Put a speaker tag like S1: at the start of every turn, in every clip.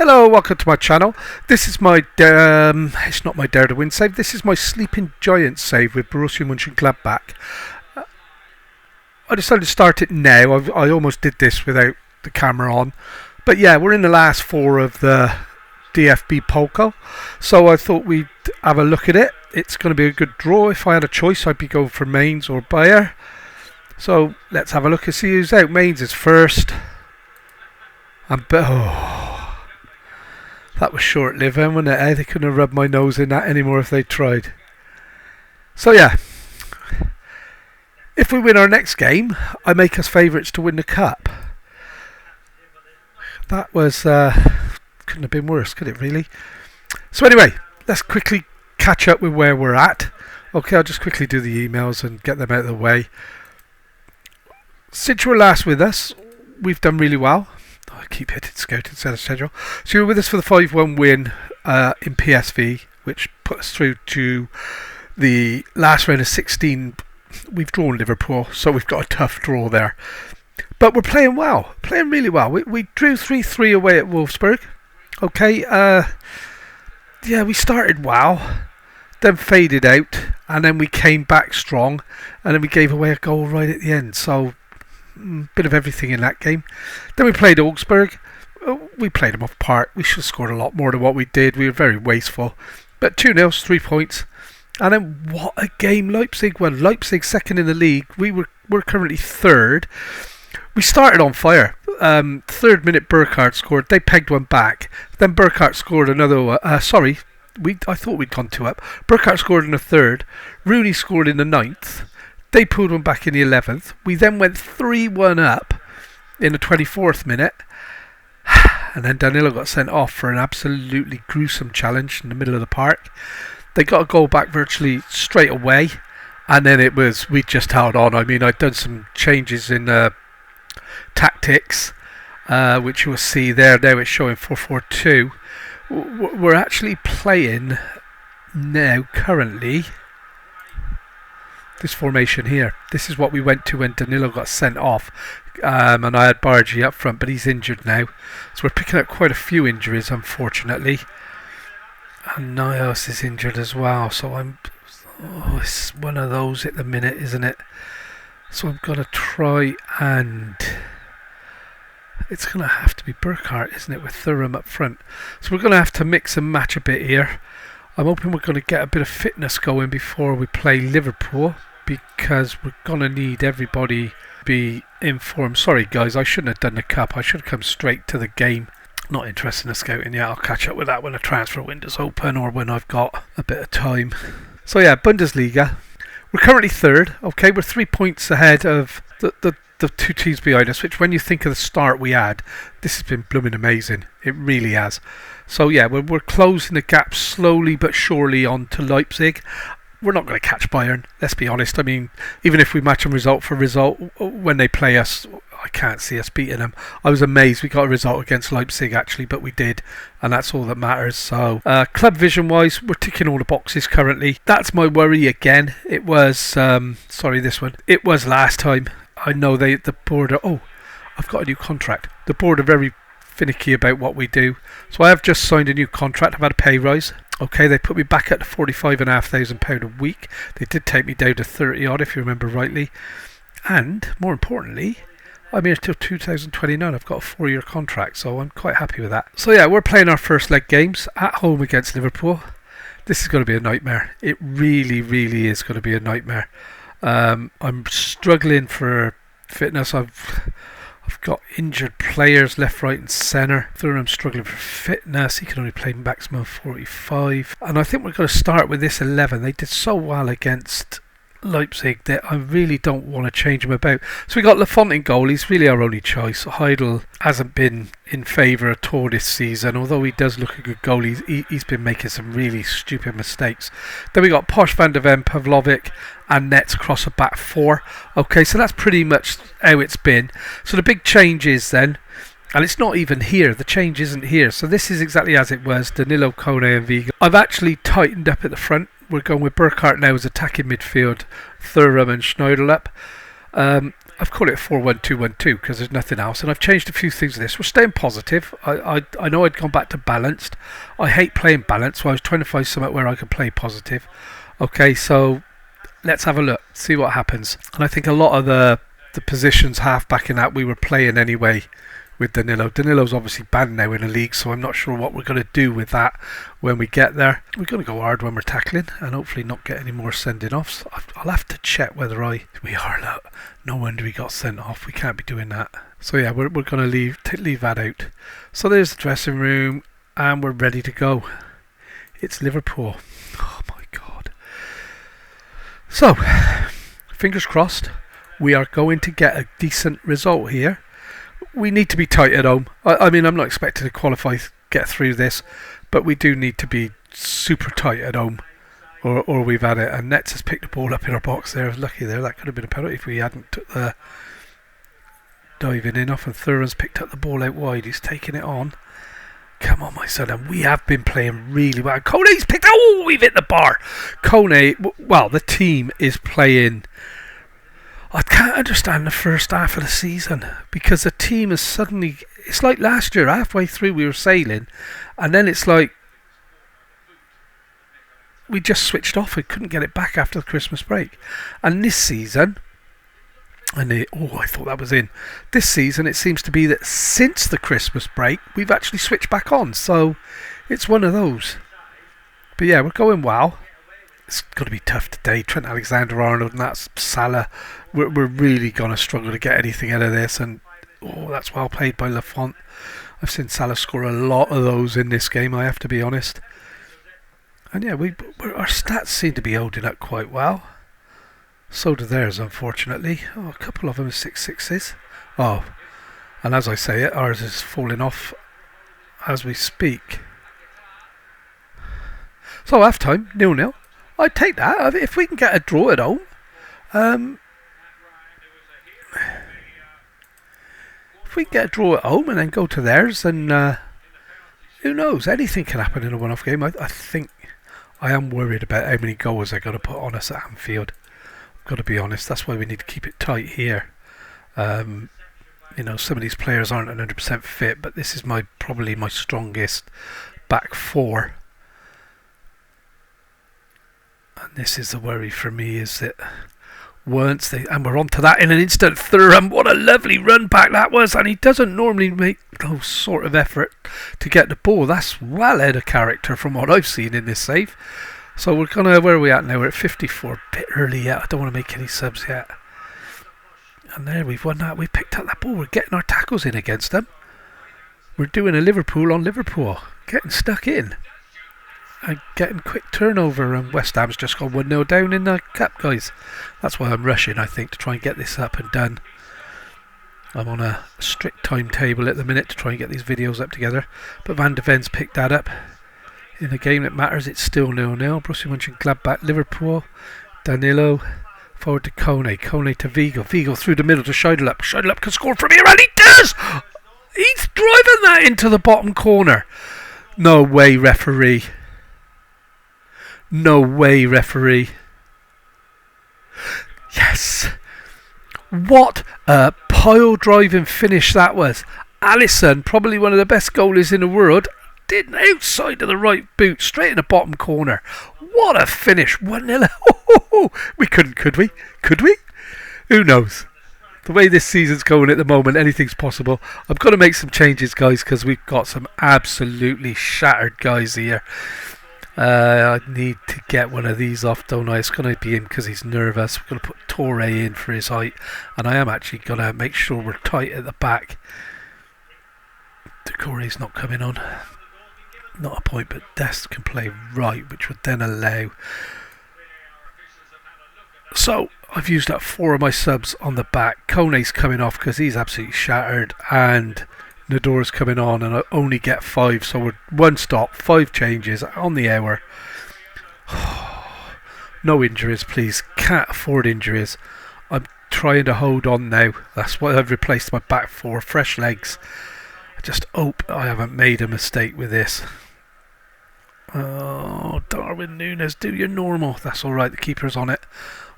S1: Hello, welcome to my channel. This is my, it's not my Dare to Win save, this is my Sleeping Giants save with Borussia Mönchengladbach. I decided to start it now. I almost did this without the camera on. But yeah, we're in the last four of the DFB Pokal. So I thought we'd have a look at it. It's going to be a good draw. If I had a choice, I'd be going for Mainz or Bayer. So let's have a look and see who's out. Mainz is first. And that was short-lived, wasn't it? They couldn't have rubbed my nose in that anymore if they tried. So yeah, if we win our next game, I make us favourites to win the cup. That was couldn't have been worse, could it really? So anyway, let's quickly catch up with where we're at. Okay, I'll just quickly do the emails and get them out of the way. Since you were last with us, we've done really well. I keep hitting scout instead of schedule. So you were with us for the 5-1 win in PSV, which put us through to the last round of 16. We've drawn Liverpool, so we've got a tough draw there. But we're playing well, playing really well. We drew 3-3 away at Wolfsburg. Okay, yeah, we started well, then faded out, and then we came back strong, and then we gave away a goal right at the end. So bit of everything in that game. Then we played Augsburg. We played them off park. We should have scored a lot more than what we did. We were very wasteful. But 2-0, 3 points. And then what a game Leipzig won. Leipzig second in the league. We're currently third. We started on fire. 3rd minute Burkhardt scored. They pegged one back. Then Burkhardt scored another one. I thought we'd gone 2 up. Burkhardt scored in the 3rd. Rooney scored in the 9th. They pulled one back in the 11th. We then went 3-1 up in the 24th minute. And then Danilo got sent off for an absolutely gruesome challenge in the middle of the park. They got a goal back virtually straight away. And then we just held on. I mean, I'd done some changes in tactics, which you will see there. Now it's showing 4-4-2. We're actually playing now currently this formation here. This is what we went to when Danilo got sent off, and I had Bargi up front, but he's injured now, so we're picking up quite a few injuries, unfortunately. And Nios is injured as well, so it's one of those at the minute, isn't it? So I'm going to try, and it's going to have to be Burkhardt, isn't it, with Thuram up front. So we're going to have to mix and match a bit here. I'm hoping we're going to get a bit of fitness going before we play Liverpool, because we're going to need everybody to be in form. Sorry guys, I shouldn't have done the cup. I should have come straight to the game. Not interested in the scouting yet. I'll catch up with that when the transfer window's open or when I've got a bit of time. So yeah, Bundesliga. We're currently 3rd. Okay, we're 3 points ahead of the 2 teams behind us, which when you think of the start we had, this has been blooming amazing. It really has. So yeah, we're closing the gap slowly but surely on to Leipzig. We're not going to catch Bayern, let's be honest. I mean, even if we match them result for result, when they play us, I can't see us beating them. I was amazed we got a result against Leipzig actually, but we did, and that's all that matters. So club vision wise, we're ticking all the boxes currently. That's my worry again. It was it was last time. I know the board are, I've got a new contract. The board are very finicky about what we do. So I have just signed a new contract. I've had a pay rise. Okay, they put me back at £45,500 a week. They did take me down to 30 odd if you remember rightly. And more importantly, I'm here till 2029. I've got a 4-year contract, so I'm quite happy with that. So yeah, we're playing our first leg games at home against Liverpool. This is going to be a nightmare. It really, really is going to be a nightmare. I'm struggling for fitness. I've got injured players left, right and centre. Thuram's struggling for fitness. He can only play maximum 45. And I think we're going to start with this 11. They did so well against Leipzig that I really don't want to change him about. So we got Lafont in goal. He's really our only choice. Heidel hasn't been in favour at all this season, although he does look a good goalie. He's been making some really stupid mistakes. Then we got Posh, Van der Ven, Pavlovic and Nets across a back 4. Okay, so that's pretty much how it's been. So the big change is then, and it's not even here, the change isn't here, so this is exactly as it was, Danilo, Kone and Vigo. I've actually tightened up at the front. We're going with Burkhardt now as attacking midfield, Thuram and Schneiderl up. I've called it 4-1-2-1-2 because there's nothing else, and I've changed a few things of this. We're staying positive. I know I'd gone back to balanced. I hate playing balanced, so I was trying to find something where I can play positive. Okay, so let's have a look, see what happens. And I think a lot of the positions half back in that we were playing anyway with Danilo. Danilo's obviously banned now in the league, so I'm not sure what we're going to do with that when we get there. We're going to go hard when we're tackling and hopefully not get any more sending offs. I'll have to check whether we are. Look, no wonder we got sent off. We can't be doing that. So yeah, we're going to leave that out. So there's the dressing room and we're ready to go. It's Liverpool. Oh my God. So, fingers crossed, we are going to get a decent result here. We need to be tight at home. I mean, I'm not expecting to qualify, get through this, but we do need to be super tight at home, or we've had it. And Nets has picked the ball up in our box there. I was lucky there. That could have been a penalty if we hadn't took the diving in off. And Thuran's picked up the ball out wide. He's taking it on. Come on, my son. And we have been playing really well. Kone's picked. Oh, we've hit the bar. Kone. Well, the team is playing. I can't understand the first half of the season because the team is suddenly, it's like last year, halfway through we were sailing and then it's like we just switched off. We couldn't get it back after the Christmas break. And this season, I thought that was in. This season it seems to be that since the Christmas break we've actually switched back on. So it's one of those. But yeah, we're going well. It's going to be tough today. Trent Alexander-Arnold and that's Salah. We're really going to struggle to get anything out of this. And that's well played by Lafont. I've seen Salah score a lot of those in this game, I have to be honest. And yeah, our stats seem to be holding up quite well. So do theirs, unfortunately. A couple of them are 6-6s. And as I say it, ours is falling off as we speak. So half time, 0-0. I'd take that if we can get a draw at home. If we can get a draw at home and then go to theirs, then who knows? Anything can happen in a one-off game. I think I am worried about how many goals they're going to put on us at Anfield. I've got to be honest. That's why we need to keep it tight here. Some of these players aren't 100% fit, but this is probably my strongest back four. And this is the worry for me, is that once and we're on to that in an instant. Thuram, what a lovely run back that was, and he doesn't normally make those sort of effort to get the ball. That's well out of character from what I've seen in this save. So we're gonna, where are we at now? We're at 54, a bit early yet. I don't want to make any subs yet. And there, we've won that. We picked up that ball. We're getting our tackles in against them. We're doing a Liverpool on Liverpool, getting stuck in. And getting quick turnover, and West Ham's just gone 1-0 down in the cup, guys. That's why I'm rushing, I think, to try and get this up and done. I'm on a strict timetable at the minute to try and get these videos up together. But Van de Ven's picked that up. In a game that matters, it's still 0-0. Borussia Mönchengladbach, Liverpool, Danilo, forward to Kone. Kone to Vigo. Vigo through the middle to Scheidel. Scheidel can score from here, and he does! He's driving that into the bottom corner. No way, referee. No way, referee. Yes. What a pile driving finish that was. Alisson, probably one of the best goalies in the world, did an outside of the right boot, straight in the bottom corner. What a finish. 1-0. We couldn't, could we? Could we? Who knows? The way this season's going at the moment, anything's possible. I'm going to make some changes, guys, because we've got some absolutely shattered guys here. I need to get one of these off, don't I? It's going to be him because he's nervous. We're going to put Torre in for his height, and I am actually going to make sure we're tight at the back. Decore's not coming on. Not a point, but Dest can play right, which would then allow. So I've used up 4 of my subs on the back. Kone's coming off because he's absolutely shattered, and Nador's coming on, and I only get 5, so we're 1 stop, 5 changes on the hour. No injuries, please. Can't afford injuries. I'm trying to hold on now. That's why I've replaced my back 4. Fresh legs. I just hope I haven't made a mistake with this. Oh, Darwin Núñez, do your normal. That's alright, the keeper's on it.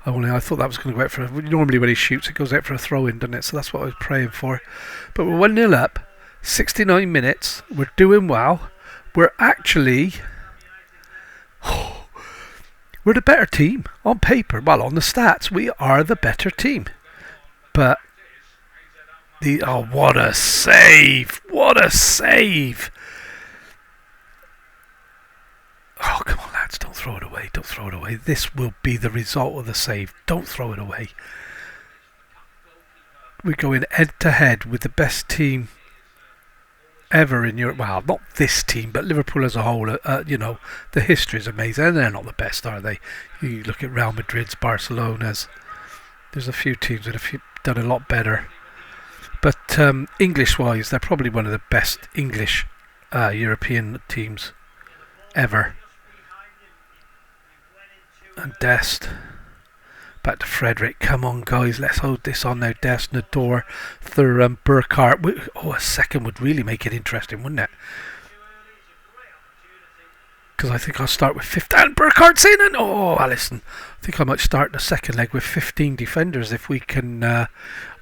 S1: Only I thought that was going to go out for normally when he shoots it goes out for a throw in, doesn't it? So that's what I was praying for. But we're 1-0 up, 69 minutes, we're doing well. We're actually we're the better team on paper. Well, on the stats, we are the better team. But what a save! What a save! Oh, come on, lads, don't throw it away. Don't throw it away. This will be the result of the save. Don't throw it away. We're going head to head with the best team ever in Europe. Well, not this team, but Liverpool as a whole. The history is amazing. And they're not the best, are they? You look at Real Madrid's, Barcelona's. There's a few teams that have done a lot better. But English-wise, they're probably one of the best English European teams ever. And Dest. Back to Frederick. Come on, guys. Let's hold this on now. Dest, Nador, Thuram, Burkhardt. A second would really make it interesting, wouldn't it? Because I think I'll start with 15. And Burkhardt's in. And Alisson. I think I might start the second leg with 15 defenders if we can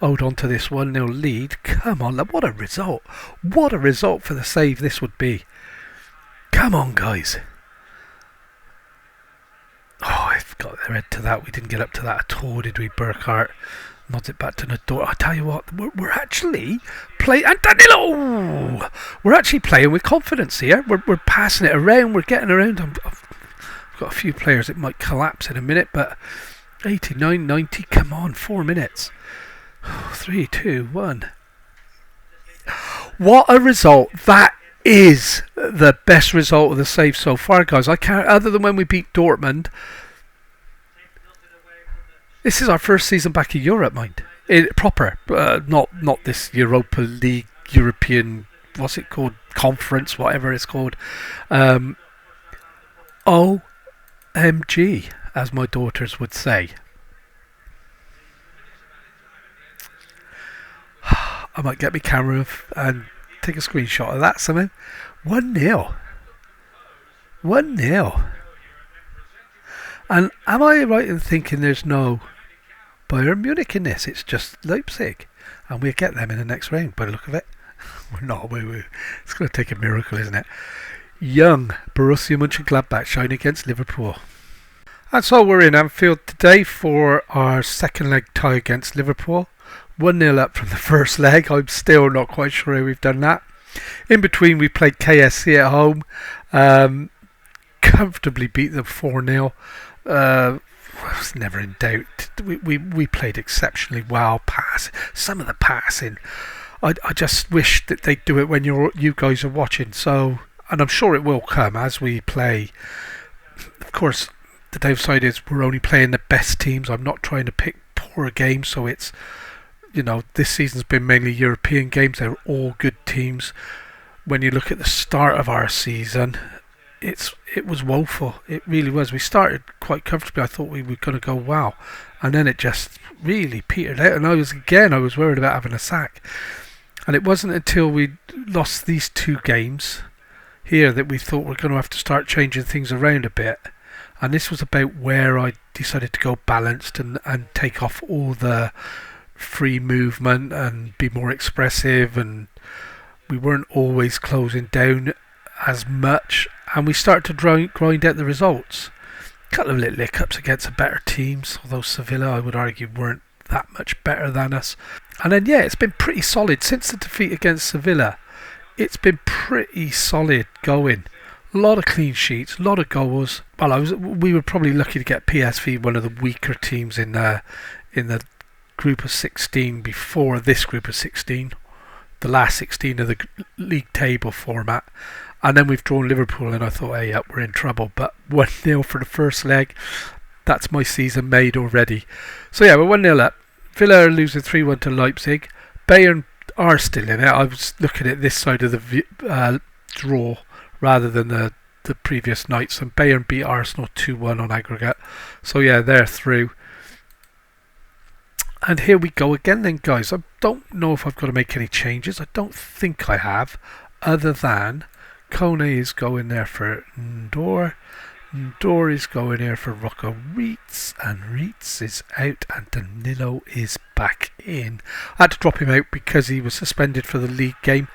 S1: hold on to this 1-0 lead. Come on, what a result. What a result for the save this would be. Come on, guys. I've got their head to that. We didn't get up to that at all, did we? Burkhardt nods it back to Nador. I tell you what, we're actually playing. And Danilo! We're actually playing with confidence here. We're passing it around. We're getting around. I've got a few players that might collapse in a minute, but 89, 90. Come on, 4 minutes. 3, 2, 1. What a result that is. The best result of the save so far, guys. I can't, other than when we beat Dortmund. This is our first season back in Europe, mind. Proper, not this Europa League, European, what's it called, conference, whatever it's called. OMG, as my daughters would say. I might get my camera and take a screenshot of that somehow. 1-0. 1-0. And am I right in thinking there's no Bayern Munich in this? It's just Leipzig. And we'll get them in the next round by the look of it. We're not. It's going to take a miracle, isn't it? Young Borussia Mönchengladbach shine against Liverpool. And so we're in Anfield today for our second leg tie against Liverpool. 1-0 up from the first leg. I'm still not quite sure how we've done that. In between, we played KSC at home. Comfortably beat them 4-0. I was never in doubt. We played exceptionally well. Some of the passing. I just wish that they'd do it when you guys are watching. So, and I'm sure it will come as we play. Of course, the downside is we're only playing the best teams. I'm not trying to pick poor games. So it's, this season's been mainly European games. They're all good teams. When you look at the start of our season, it was woeful. It really was. We started quite comfortably. I thought we were going to go wow, and then it just really petered out. And I was worried about having a sack. And it wasn't until we lost these 2 games here that we thought we're going to have to start changing things around a bit. And this was about where I decided to go balanced and take off all the free movement and be more expressive, and we weren't always closing down as much, and we started to grind out the results. A couple of little hiccups against the better teams, although Sevilla, I would argue, weren't that much better than us. And then it's been pretty solid since the defeat against Sevilla. It's been pretty solid going. A lot of clean sheets, a lot of goals. Well, we were probably lucky to get PSV, one of the weaker teams in the group of 16 before this group of 16, the last 16 of the league table format. And then we've drawn Liverpool, and I thought, hey, we're in trouble. But 1-0 for the first leg, that's my season made already. So we're 1-0 up. Villa are losing 3-1 to Leipzig. Bayern are still in it. I was looking at this side of the draw rather than the previous nights, and Bayern beat Arsenal 2-1 on aggregate. So they're through. And here we go again then, guys. I don't know if I've got to make any changes. I don't think I have, other than Kone is going there for Ndor. Door is going here for Rocco Reitz, and Reitz is out, and Danilo is back in. I had to drop him out because he was suspended for the league game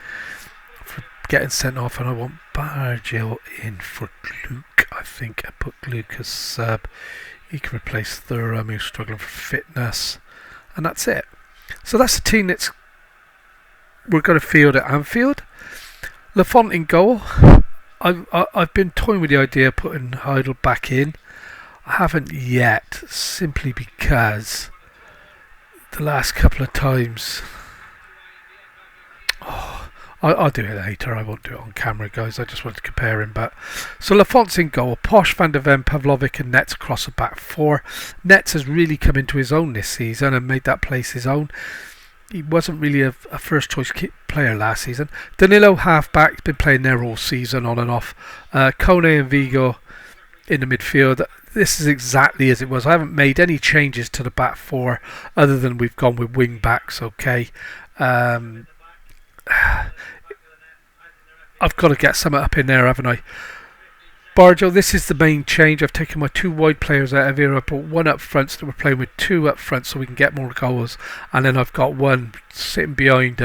S1: for getting sent off, and I want Bargil in for Gluck. I think I put Gluck as sub. He can replace Thuram, who's struggling for fitness, and that's it. So that's the team that's we're going to field at Anfield. Lafont in goal. I've been toying with the idea of putting Heidel back in. I haven't yet, simply because the last couple of times... I'll do it later. I won't do it on camera, guys. I just wanted to compare him. So Lafont's in goal. Posh, Van der Ven, Pavlovic and Nets across the back four. Nets has really come into his own this season and made that place his own. He wasn't really a first choice player last season. Danilo half-back, been playing there all season on and off. Kone and Vigo in the midfield. This is exactly as it was. I haven't made any changes to the back four other than we've gone with wing backs. Okay. I've got to get something up in there, haven't I? Barjo, this is the main change. I've taken my two wide players out of here. I put one up front, so we're playing with two up front so we can get more goals. And then I've got one sitting behind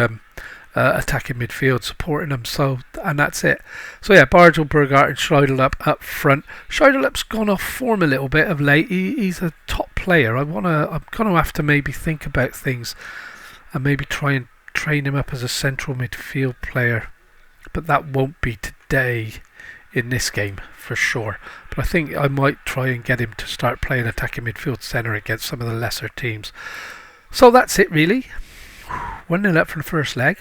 S1: attacking midfield, supporting them. So, and that's it. So yeah, Barjo, Burgart and Schreiderlup up front. Schreiderlup's gone off form a little bit of late. He's a top player. I'm going to have to maybe think about things and maybe try and train him up as a central midfield player. But that won't be today in this game for sure, but I think I might try and get him to start playing attacking midfield centre against some of the lesser teams. So that's it really. 1-0 up from the first leg.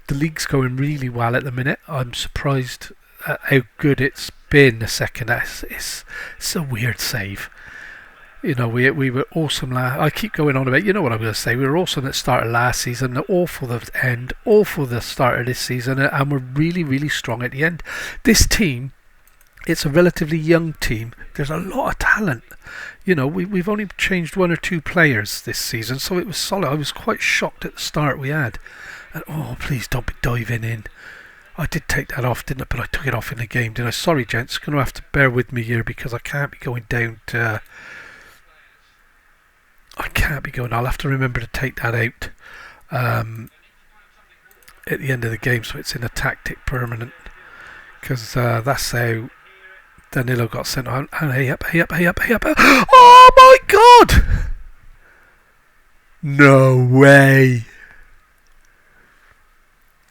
S1: The league's going really well at the minute. I'm surprised at how good it's been the second. It's a weird save. You know, we were awesome. I keep going on about, you know what I'm going to say. We were awesome at the start of last season, awful at the end, awful the start of this season, and we're really, really strong at the end. This team, it's a relatively young team. There's a lot of talent. You know, we've only changed one or two players this season, so it was solid. I was quite shocked at the start we had. And oh, please don't be diving in. I did take that off, didn't I? But I took it off in the game, didn't I? Sorry, gents. Going to have to bear with me here because I can't be going down to... I'll have to remember to take that out at the end of the game so it's in a tactic permanent, because that's how Danilo got sent on. And hey up. Oh my god! No way!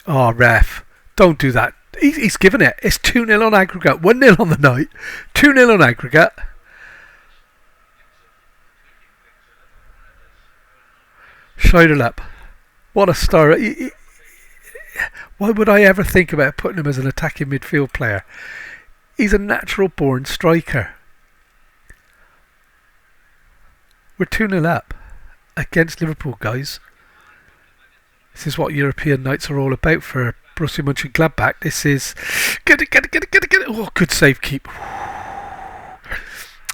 S1: Oh, ref, don't do that. He's given it. It's 2-0 on aggregate, 1-0 on the night, 2-0 on aggregate. Schreiderlup, what a star. Why would I ever think about putting him as an attacking midfield player? He's a natural born striker. We're 2-0 up against Liverpool, guys. This is what European nights are all about for Borussia Mönchengladbach. This is... Get it. Oh, good save, keep.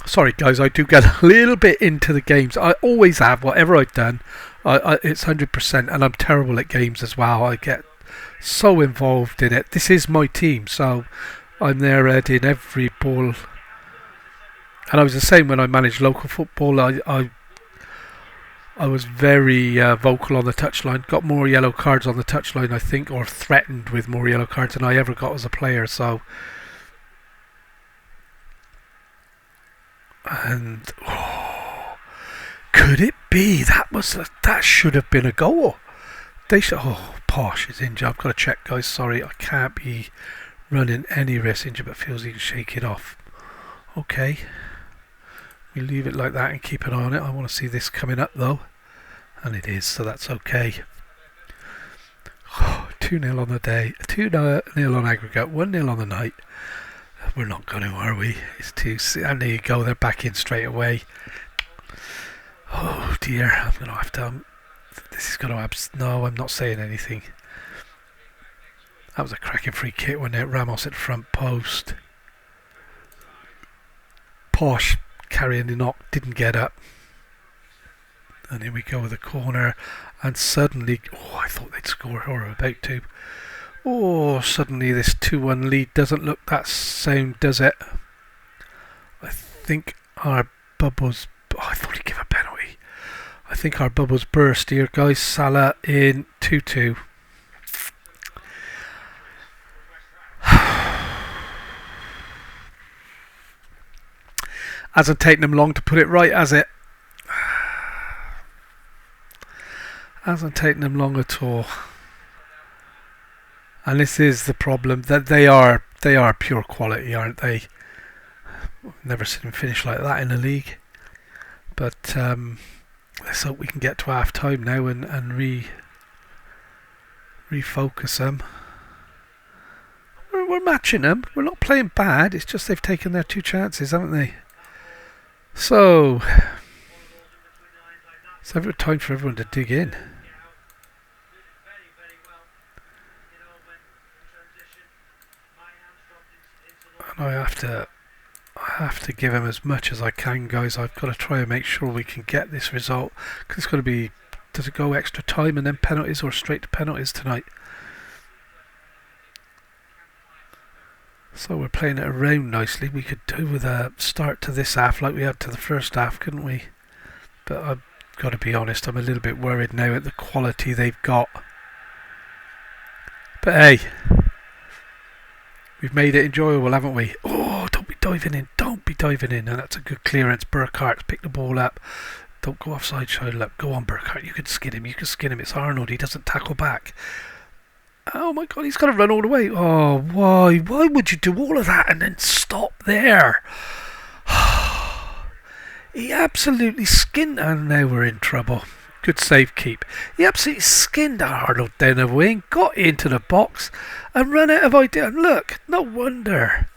S1: Sorry, guys, I do get a little bit into the games. I always have, whatever I've done. It's 100%, and I'm terrible at games as well. I get so involved in it. This is my team, so I'm there in every ball. And I was the same when I managed local football. I was very vocal on the touchline. Got more yellow cards on the touchline, I think, or threatened with more yellow cards than I ever got as a player. So, and could it be that should have been a goal? They should. Oh, Posh is injured. I've got to check, guys. Sorry, I can't be running any risk injured, but feels he can shake it off. Okay, we leave it like that and keep an eye on it. I want to see this coming up though, and it is, so that's okay. 2-0 on the day, 2-0 on aggregate, 1-0 on the night. We're not going to, are we? It's too. And there you go. They're back in straight away. Oh dear, I'm going to have to... this is going to... no, I'm not saying anything. That was a cracking free kick, wasn't it? Ramos at the front post. Posh carrying the knock, didn't get up. And here we go with the corner. And suddenly... oh, I thought they'd score, or about to. Oh, suddenly this 2-1 lead doesn't look that sound, does it? think our bubbles... Oh, I thought he'd give a penalty. I think our bubbles burst here, guys. Salah in 2-2. Hasn't taken them long to put it right, has it? Hasn't taken them long at all. And this is the problem, that they are pure quality, aren't they? Never seen them finish like that in the league. But let's hope we can get to half time now and refocus them. We're matching them. We're not playing bad. It's just they've taken their 2 chances, haven't they? So it's time for everyone to dig in. And I have to give him as much as I can, guys. I've got to try and make sure we can get this result, because it's going to be, does it go extra time and then penalties, or straight to penalties tonight? So we're playing it around nicely. We could do with a start to this half like we had to the first half, couldn't we? But I've got to be honest, I'm a little bit worried now at the quality they've got. But hey, we've made it enjoyable, haven't we? Oh, don't be diving in. Don't be diving in. And that's a good clearance. Burkhardt's picked the ball up. Don't go offside, Shidle up. Go on, Burkhardt. You can skin him. You can skin him. It's Arnold. He doesn't tackle back. Oh my God, he's got to run all the way. Oh, why? Why would you do all of that and then stop there? He absolutely skinned, and now we're in trouble. Good save, keep. He absolutely skinned Arnold down the wing, got into the box and ran out of idea. And look, no wonder.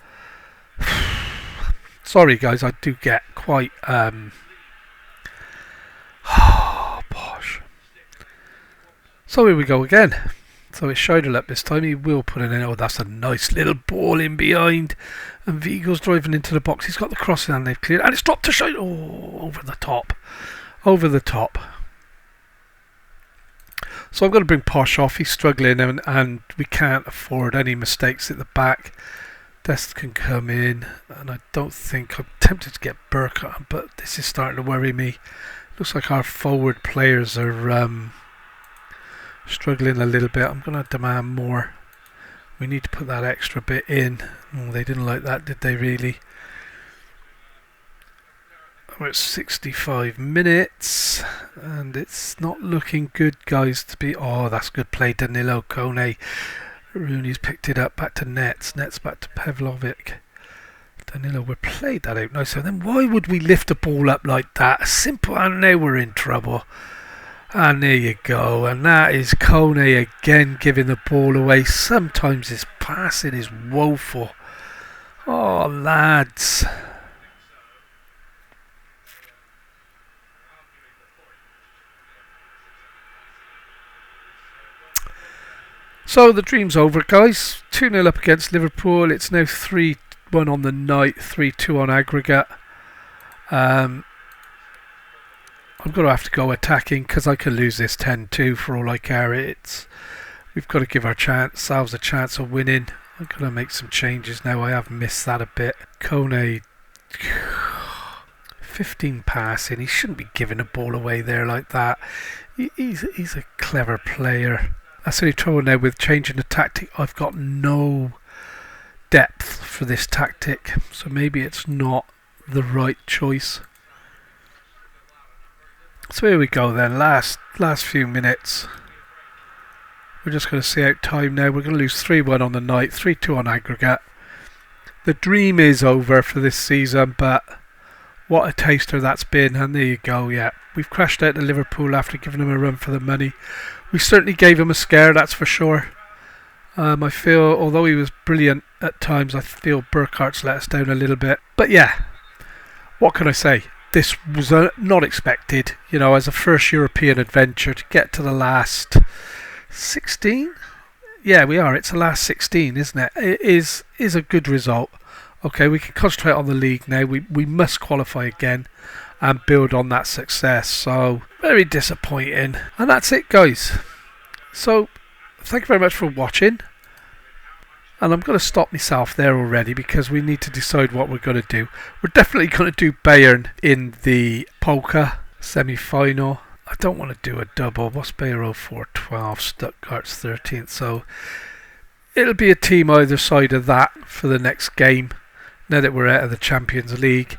S1: Sorry guys, I do get quite posh. So here we go again. So it's Shidle up this time. He will put it in. Oh, that's a nice little ball in behind. And Vigo's driving into the box. He's got the crossing and they've cleared. And it's dropped to Shidle. Oh, over the top. Over the top. So I've got to bring Posh off. He's struggling and we can't afford any mistakes at the back. Dest can come in. And I don't think... I'm tempted to get Burke on, but this is starting to worry me. Looks like our forward players are... struggling a little bit. I'm going to demand more. We need to put that extra bit in. Oh, they didn't like that, did they really? We're at 65 minutes and it's not looking good, guys, to be... Oh, that's good play. Danilo, Kone. Rooney's picked it up. Back to Nets. Nets back to Pavlovic. Danilo, we played that out nice. So then why would we lift the ball up like that? Simple, and now we're in trouble. And there you go, and that is Kone again giving the ball away. Sometimes his passing is woeful. Oh, lads. So the dream's over, guys. 2-0 up against Liverpool. It's now 3-1 on the night, 3-2 on aggregate. I'm going to have to go attacking because I could lose this 10-2 for all I care. We've got to give ourselves a chance of winning. I'm going to make some changes now. I have missed that a bit. Kone, 15 passing. He shouldn't be giving the ball away there like that. He's a clever player. That's the only trouble now with changing the tactic. I've got no depth for this tactic, so maybe it's not the right choice. So here we go then, last few minutes. We're just going to see out time now. We're going to lose 3-1 on the night, 3-2 on aggregate. The dream is over for this season, but what a taster that's been. And there you go, yeah. We've crashed out to Liverpool after giving them a run for the money. We certainly gave him a scare, that's for sure. I feel, although he was brilliant at times, I feel Burkhardt's let us down a little bit. But yeah, what can I say? This was not expected, you know, as a first European adventure to get to the last 16. Yeah, we are. It's the last 16, isn't it? It is a good result. Okay, we can concentrate on the league now. We must qualify again and build on that success. So very disappointing. And that's it, guys. So thank you very much for watching. And I'm going to stop myself there already because we need to decide what we're going to do. We're definitely going to do Bayern in the Polka semi-final. I don't want to do a double. What's Bayer 0412? Stuttgart's 13th. So it'll be a team either side of that for the next game now that we're out of the Champions League.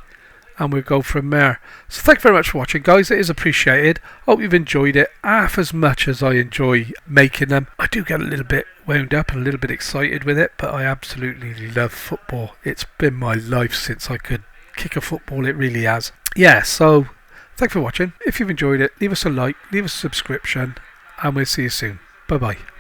S1: And we'll go from there. So thank you very much for watching, guys. It is appreciated. Hope you've enjoyed it half as much as I enjoy making them. I do get a little bit wound up and a little bit excited with it, but I absolutely love football. It's been my life since I could kick a football. It really has. Yeah, so thanks for watching. If you've enjoyed it, leave us a like, leave us a subscription, and we'll see you soon. Bye bye.